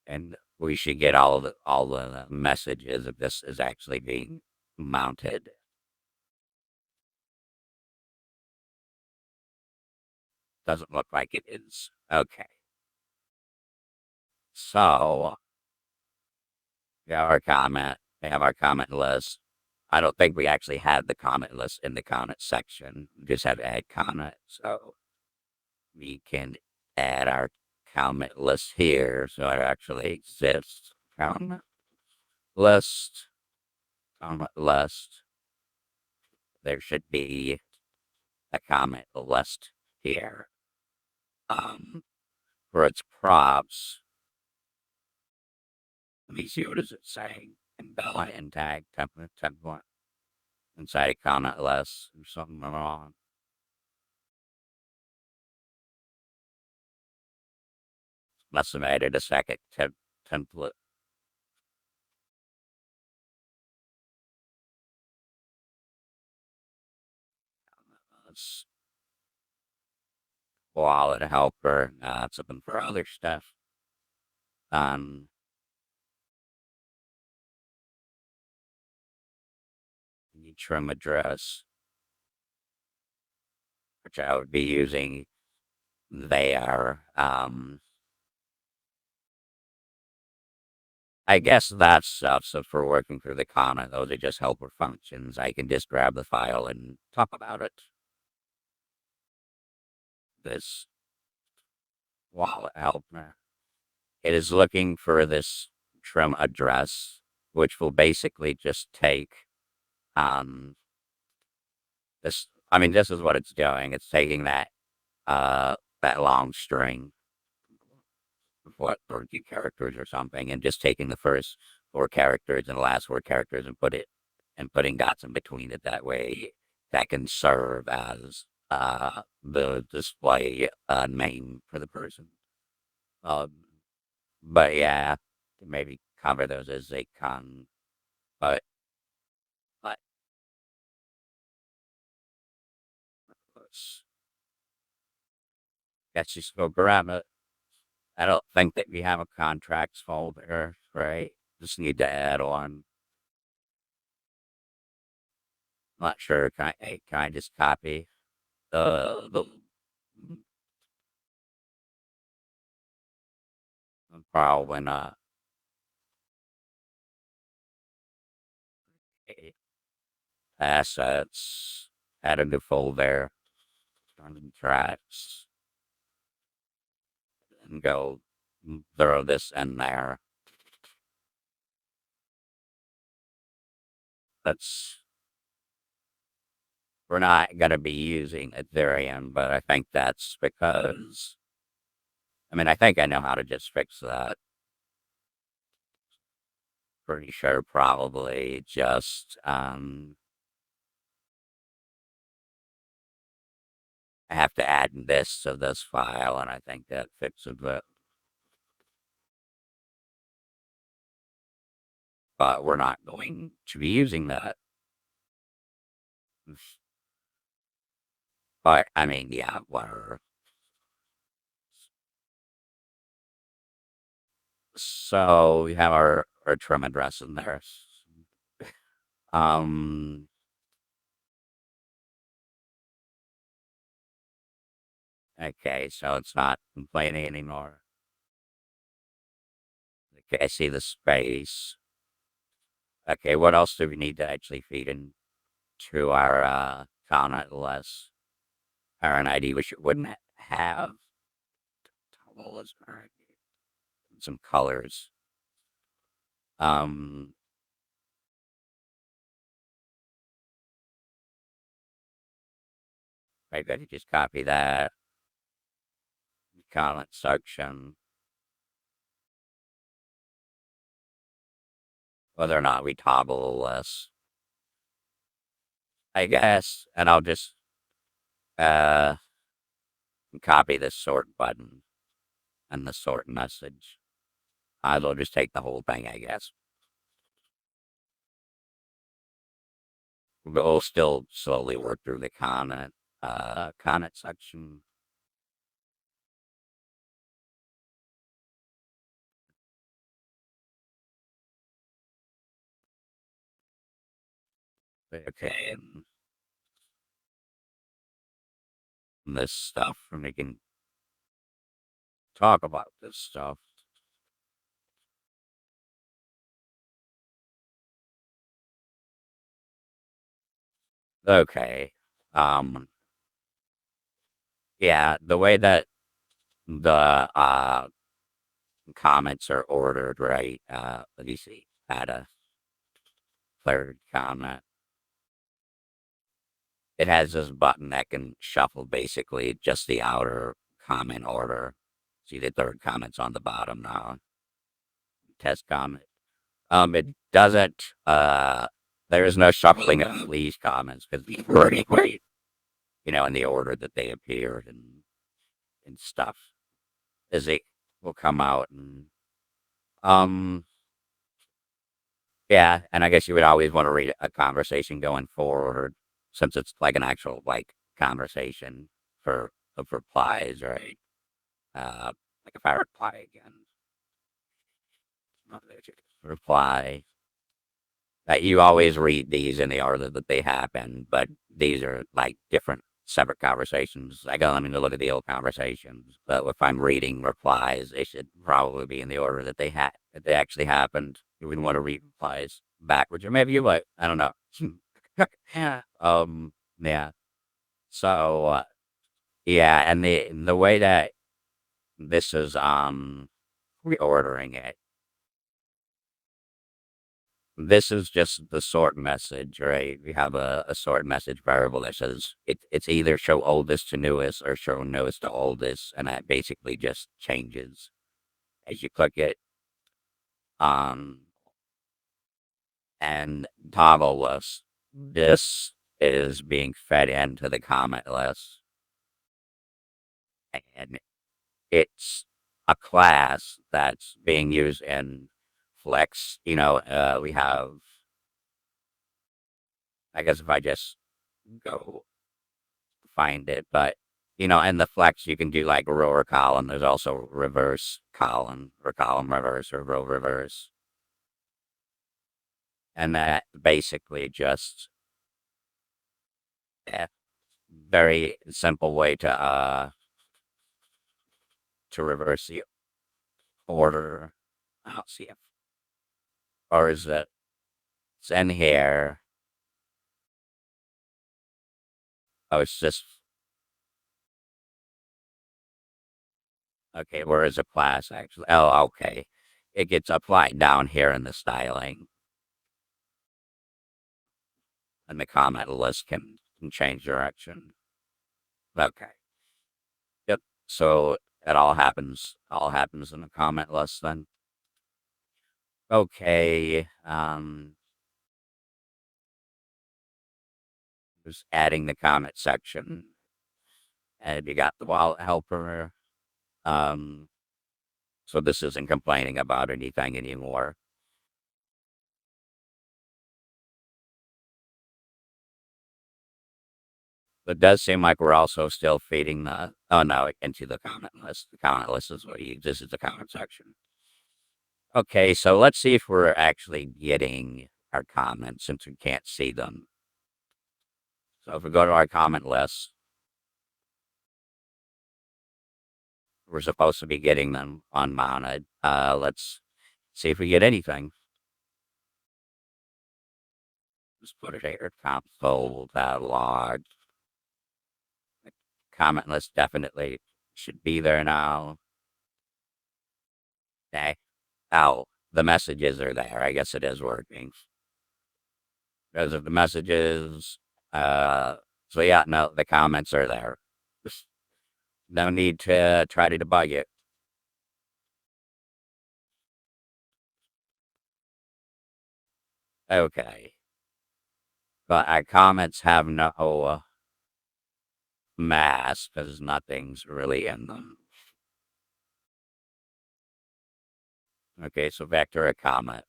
and we should get all the messages if this is actually being mounted. Doesn't look like it is. Okay. So we have our comment. We have our comment list. I don't think we actually had the comment list in the comment section. We just had to add comment. So we can add our comment list here. So it actually exists. List, comment list. There should be a comment list here. For its props. Let me see, what is it saying? Embellish and tag template inside a comment list. There's something wrong. Must have added a second template. Let's wallet helper. Something for other stuff. Um, trim address, which I would be using there. I guess that's stuff. So for working through the comment, those are just helper functions. I can just grab the file and talk about it. This wallet helper. It is looking for this trim address, which will basically just take this. I mean, this is what it's doing. It's taking that long string, what 30 characters or something, and just taking the first 4 characters and the last 4 characters and putting dots in between it. That way, that can serve as the display name for the person. Um, but yeah, maybe cover those as they come. But but let's just go grab it. I don't think that we have a contracts folder, right? Just need to add on. Not sure. Can I just copy the probably not. Okay, assets, add a new folder, contracts, and go throw this in there. That's We're not going to be using Ethereum, but I think that's because, I mean, I think I know how to just fix that. Pretty sure probably just, I have to add this to this file, and I think that fixes it. But we're not going to be using that. But, I mean, yeah, whatever. So we have our trim address in there. Um, okay, so it's not complaining anymore. Okay, I see the space. Okay, what else do we need to actually feed into our comment list? Or an ID, which it wouldn't have. Some colors. Um, maybe I could just copy that. Comment section. Whether or not we toggle the list, I guess, and I'll just uh copy this sort button and the sort message. I'll just take the whole thing, I guess. We'll still slowly work through the comment section. Okay, and this stuff, and we can talk about this stuff. Okay. Um, yeah, the way that the comments are ordered, right? Let me see. Add a third comment. It has this button that can shuffle basically just the outer comment order. See the third comment's on the bottom now. Test comment. It doesn't. There is no shuffling of these comments because these were anyway, in the order that they appeared and stuff. As it will come out and um yeah, and I guess you would always want to read a conversation going forward since it's like an actual like conversation for of replies, right? Like if I reply again, reply that you always read these in the order that they happen, but these are like different separate conversations. I go, let me look at the old conversations, but if I'm reading replies, they should probably be in the order that that they actually happened. You wouldn't want to read replies backwards, or maybe you would. I don't know. Yeah. Yeah. So, yeah, and the way that this is reordering it. This is just the sort message, right? We have a sort message variable that says it's either show oldest to newest or show newest to oldest, and that basically just changes as you click it. Um, and toggle list. This is being fed into the comment list, and it's a class that's being used in Flex. We have, I guess if I just go find it, but in the Flex you can do like row or column. There's also reverse column or column reverse or row reverse. And that basically just a very simple way to reverse the order. I'll see if or is it it's in here. Oh, it's just okay, where is a class actually? Oh, okay. It gets applied down here in the styling, and the comment list can change direction. Okay. Yep. So it all happens in the comment list then. Okay. Just adding the comment section. And you got the wallet helper. Um, so this isn't complaining about anything anymore. But it does seem like we're also still feeding the oh no into the comment list. The comment list is what you this is the comment section. Okay, so let's see if we're actually getting our comments since we can't see them. So if we go to our comment list, we're supposed to be getting them unmounted. Let's see if we get anything. Just put it here. Console log. Comment list definitely should be there now. Okay. Oh, the messages are there. I guess it is working. Those are the messages. Uh, so yeah, no, the comments are there. No need to try to debug it. Okay. But our comments have no mass because nothing's really in them. Okay, so vector a comment.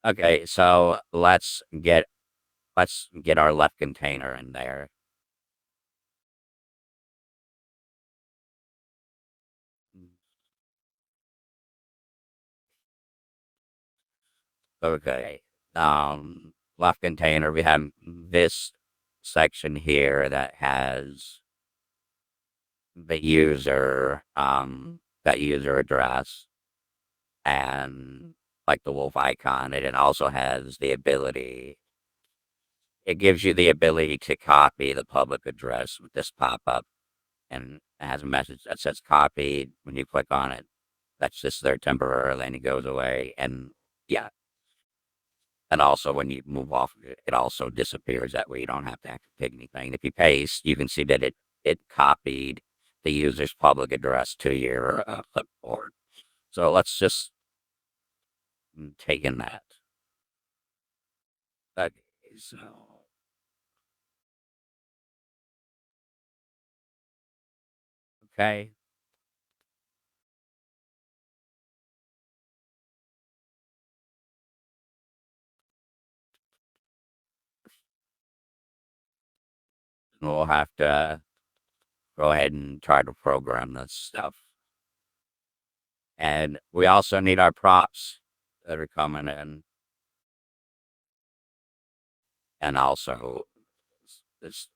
Okay, so let's get our left container in there. Okay. Left container, we have this section here that has that user address and like the wolf icon. And it also has the ability it gives you the ability to copy the public address with this pop-up, and it has a message that says copied. When you click on it, that's just there temporarily, and it goes away. And yeah, and also when you move off of it, it also disappears. That way you don't have to actually pick anything. If you paste, you can see that it copied the user's public address to your clipboard. So let's just take in that. Okay, so okay, we'll have to go ahead and try to program this stuff. And we also need our props that are coming in, and also this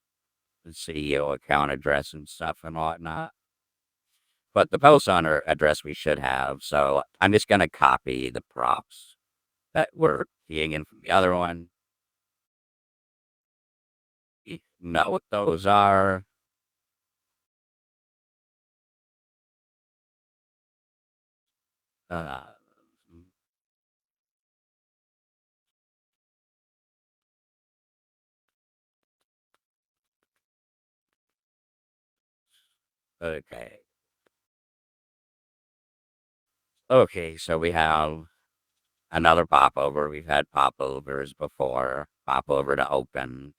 the CEO account address and stuff and whatnot. But the post owner address we should have. So I'm just going to copy the props that we're keying in from the other one. You know what those are. Uh, okay. Okay, so we have another popover. We've had popovers before. Popover to open.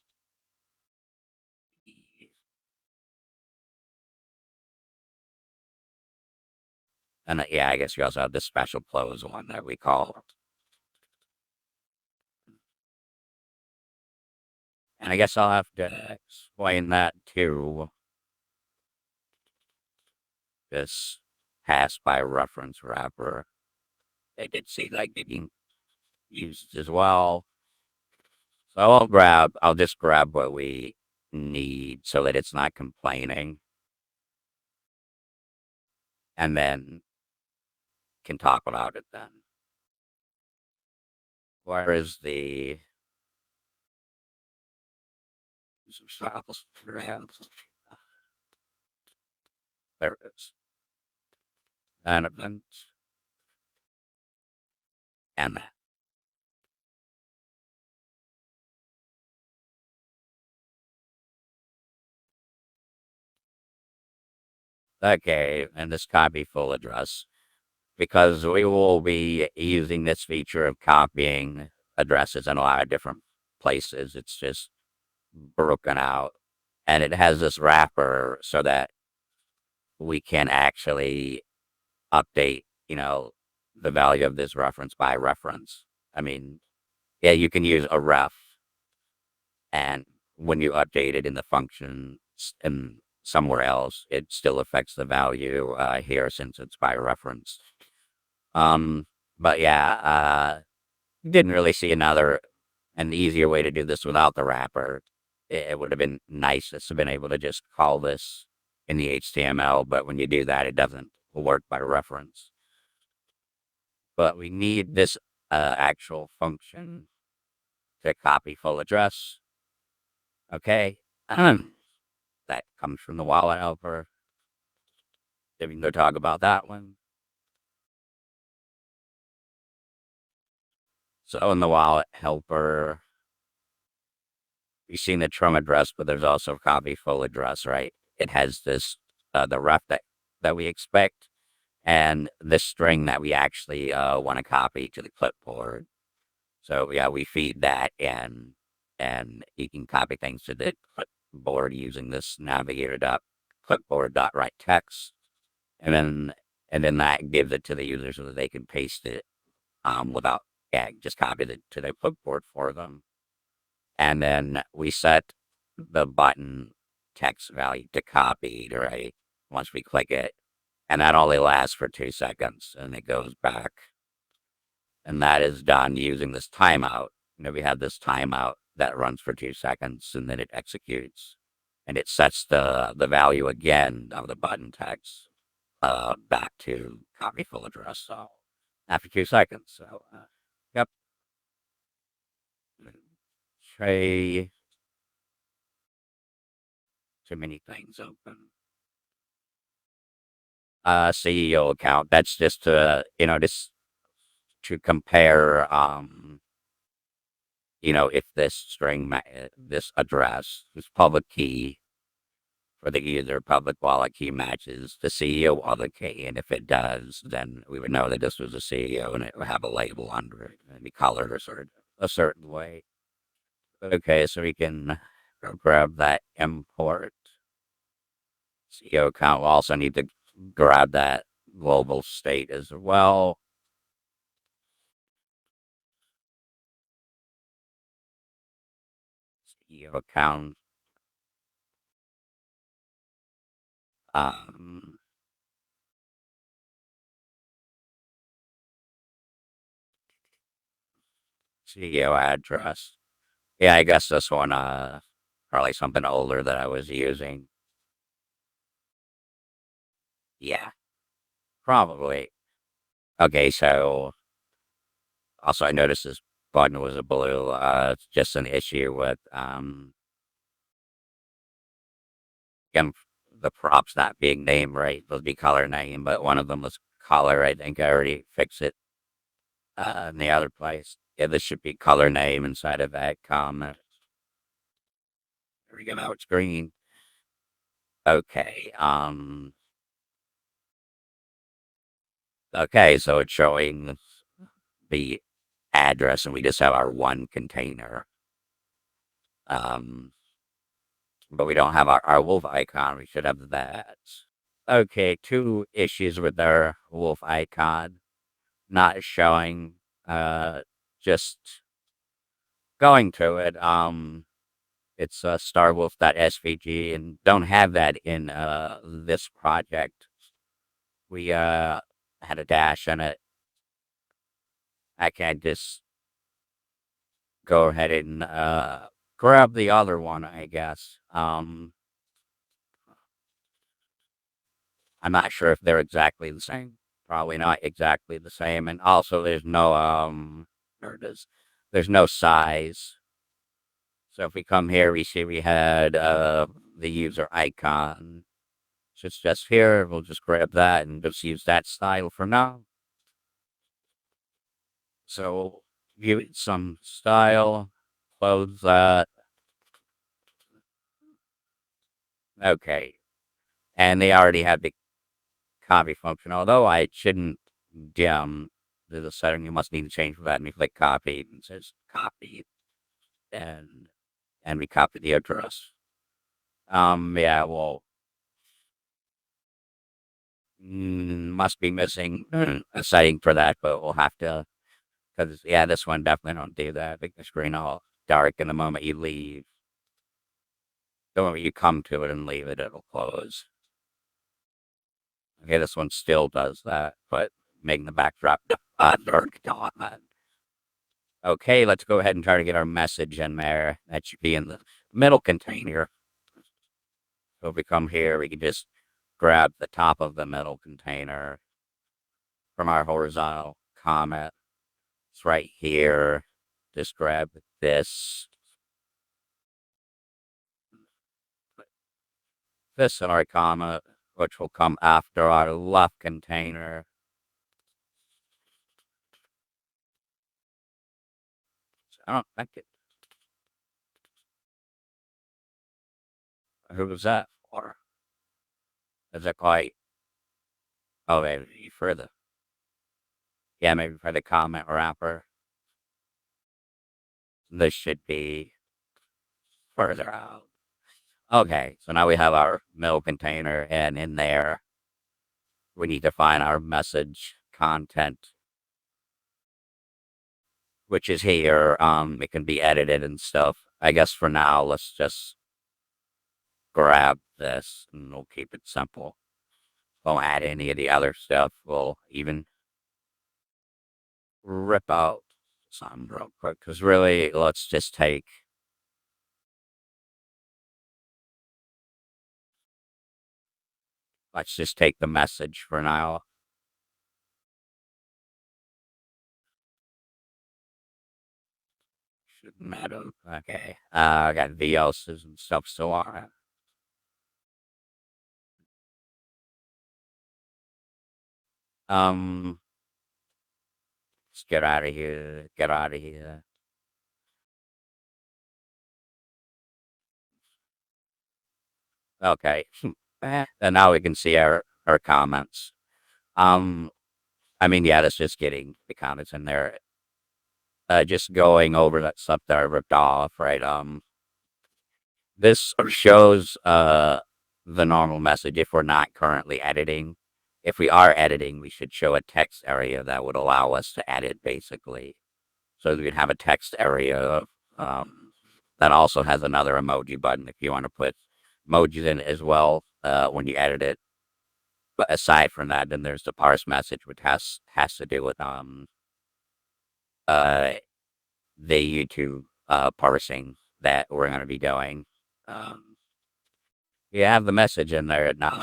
And yeah, I guess we also have this special close one that we call. And I guess I'll have to explain that too. This pass by reference wrapper. I did see like being used as well. So I'll just grab what we need so that it's not complaining, and then can talk about it then. Where is the files? There it is. And events and that. Okay, and this copy full address, because we will be using this feature of copying addresses in a lot of different places. It's just broken out, and it has this wrapper so that we can actually update, the value of this reference by reference. I mean, yeah, you can use a ref, and when you update it in the function and somewhere else, it still affects the value here since it's by reference. Um, but yeah, didn't really see an easier way to do this without the wrapper. It would have been nice to have been able to just call this in the HTML, but when you do that, it doesn't work by reference. But we need this actual function to copy full address. Okay. That comes from the wallet helper. Didn't go talk about that one. So in the wallet helper, you've seen the trim address, but there's also copy full address, right? It has this the ref that we expect, and this string that we actually want to copy to the clipboard. So yeah, we feed that in, and you can copy things to the clipboard using this navigator.clipboard.write text, and then that gives it to the user so that they can paste it without just copy it to the clipboard for them. And then we set the button text value to copied, right? Once we click it, and that only lasts for 2 seconds, and it goes back. And that is done using this timeout. We have this timeout that runs for 2 seconds, and then it executes, and it sets the value again of the button text back to copy full address. So after 2 seconds. So yep. Tray Too many things open. CEO account. That's just to, just to compare, if this this address, this public key for the user public wallet key matches the CEO wallet key. And if it does, then we would know that this was a CEO and it would have a label under it and be colored a certain way. Okay, so we can go grab that import CEO account. We'll also need to grab that global state as well. CEO account. Um, CEO address. Yeah, I guess this one, probably something older that I was using. Yeah, probably. Okay, so also I noticed this button was a blue. It's just an issue with, again, the props not being named right. Supposed to be color name, but one of them was color. I think I already fixed it, in the other place. Yeah, this should be color name inside of that comment. There we go. Now it's green. Okay. Okay, so it's showing the address, and we just have our one container. Um, but we don't have our wolf icon. We should have that. Okay, two issues with our wolf icon not showing. Just going to it. It's starwolf.svg, and don't have that in this project. We had a dash in it. I can just go ahead and grab the other one, I guess. I'm not sure if they're exactly the same. Probably not exactly the same. And also there's no there it is. There's no size. So if we come here, we see we had the user icon. So it's just here. We'll just grab that and just use that style for now. So give it some style. Close that. Okay. And they already have the copy function, although I shouldn't, there's a setting you must need to change for that. And we click copy, and it says copy, and we copy the address. Yeah, well, must be missing a setting for that, but we'll have to, because yeah, this one definitely don't do that. Make the screen all dark, and the moment you leave, the moment you come to it and leave it, it'll close. Okay, this one still does that, but making the backdrop dark. Okay, let's go ahead and try to get our message in there. That should be in the middle container. So if we come here, we can just grab the top of the middle container from our horizontal comment. It's right here. Just grab this. This in our comment, which will come after our left container. I don't think it. Who was that for? Is it quite? Oh, maybe further. Yeah, maybe for the comment wrapper. This should be further out. Okay, so now we have our middle container, and in there, we need to find our message content, which is here. It can be edited and stuff. I guess for now, let's just grab this, and we'll keep it simple. Won't add any of the other stuff. We'll even rip out some real quick, because really, let's just take the message for now. Shouldn't matter. Okay. I got VLCs and stuff still on it. Um, let's get out of here. Get out of here. Okay. And now we can see our comments. Um, I mean, yeah, that's just getting the comments in there. Just going over that stuff that I ripped off, right? This shows the normal message if we're not currently editing. If we are editing, we should show a text area that would allow us to edit, basically. So we could have a text area that also has another emoji button if you want to put emojis in as well when you edit it. But aside from that, then there's the parse message, which has to do with uh the YouTube parsing that we're going to be doing. Um, you have the message in there now.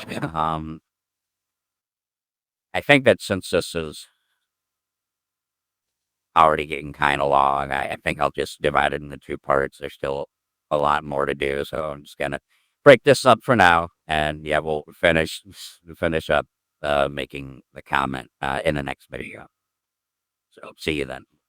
I think that since this is already getting kind of long, I think I'll just divide it into two parts. There's still a lot more to do, so I'm just gonna break this up for now, and yeah, we'll finish up making the comment in the next video. So see you then.